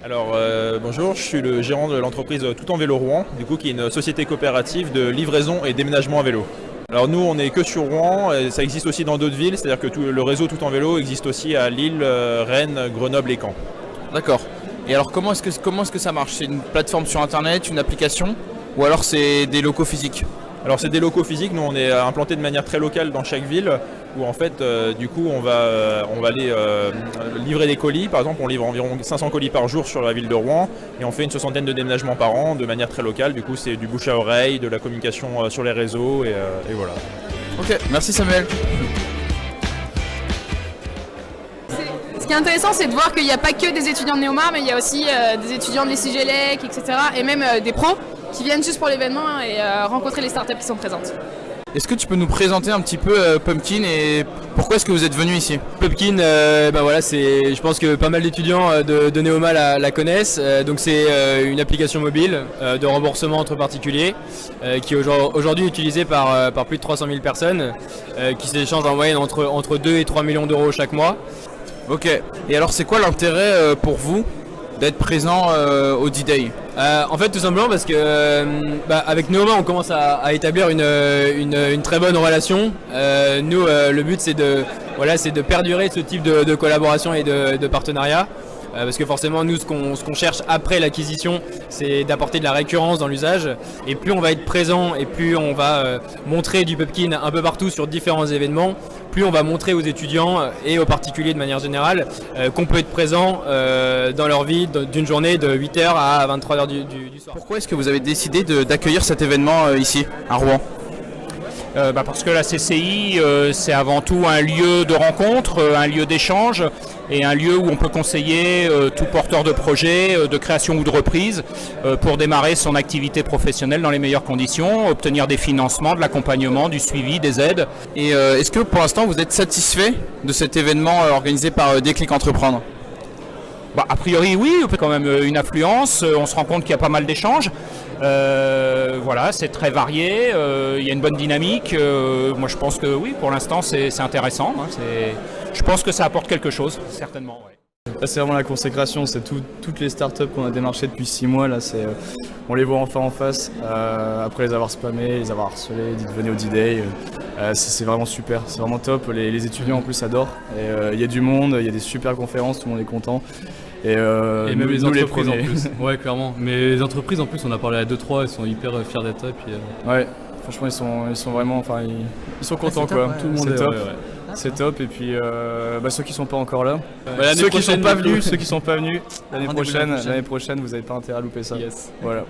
Alors bonjour, je suis le gérant de l'entreprise Tout en Vélo Rouen, du coup qui est une société coopérative de livraison et déménagement à vélo. Alors nous on n'est que sur Rouen, et ça existe aussi dans d'autres villes, c'est-à-dire que le réseau Tout en Vélo existe aussi à Lille, Rennes, Grenoble et Caen. D'accord. Et alors comment est-ce que ça marche? C'est une plateforme sur internet, une application, ou alors c'est des locaux physiques? Alors c'est des locaux physiques, nous on est implantés de manière très locale dans chaque ville, où en fait du coup on va aller livrer des colis. Par exemple on livre environ 500 colis par jour sur la ville de Rouen et on fait une soixantaine de déménagements par an de manière très locale. Du coup c'est du bouche à oreille, de la communication sur les réseaux et voilà. Ok, merci Samuel. Ce qui est intéressant, c'est de voir qu'il n'y a pas que des étudiants de Neoma, mais il y a aussi des étudiants de l'ESIGELEC, etc. et même des pros qui viennent juste pour l'événement et rencontrer les startups qui sont présentes. Est-ce que tu peux nous présenter un petit peu Pumpkin et pourquoi est-ce que vous êtes venu ici? Pumpkin, voilà, je pense que pas mal d'étudiants de Neoma la connaissent. Donc c'est une application mobile de remboursement entre particuliers qui est aujourd'hui utilisée par plus de 300 000 personnes qui s'échangent en moyenne entre 2 et 3 millions d'euros chaque mois. Ok, et alors c'est quoi l'intérêt pour vous d'être présent au D-Day? En fait tout simplement parce que avec Neoma on commence à établir une très bonne relation. Nous le but c'est de perdurer ce type de collaboration et de partenariat. Parce que forcément nous ce qu'on cherche après l'acquisition c'est d'apporter de la récurrence dans l'usage, et plus on va être présent et plus on va montrer du Pumpkin un peu partout sur différents événements, plus on va montrer aux étudiants et aux particuliers de manière générale qu'on peut être présent dans leur vie d'une journée de 8h à 23h du soir. Pourquoi est-ce que vous avez décidé d'accueillir cet événement ici à Rouen? Parce que la CCI, c'est avant tout un lieu de rencontre, un lieu d'échange et un lieu où on peut conseiller tout porteur de projet, de création ou de reprise pour démarrer son activité professionnelle dans les meilleures conditions, obtenir des financements, de l'accompagnement, du suivi, des aides. Et est-ce que pour l'instant vous êtes satisfait de cet événement organisé par Déclic Entreprendre? A priori oui, quand même une affluence, on se rend compte qu'il y a pas mal d'échanges. Voilà, c'est très varié, il y a une bonne dynamique. Moi je pense que oui, pour l'instant c'est intéressant. Je pense que ça apporte quelque chose, certainement. Ouais. Là, c'est vraiment la consécration, c'est toutes les startups qu'on a démarchées depuis 6 mois, là, on les voit enfin en face, après les avoir spammés, les avoir harcelés, dites venez au D-Day, c'est vraiment super, c'est vraiment top, les étudiants en plus adorent, il y a du monde, il y a des super conférences, tout le monde est content. Et même les entreprises en premiers. plus, ouais clairement, mais les entreprises en plus on a parlé à 2-3, ils sont hyper fiers d'être là. Puis, Ouais, franchement ils sont vraiment, enfin ils sont contents top, quoi, ouais. tout le monde C'est est top, top. ouais. C'est top, et puis ceux qui sont pas encore là, l'année ceux qui sont prochaine, pas bientôt. venus, l'année Rendez-vous prochaine vous n'avez pas intérêt à louper ça. Yes. Voilà.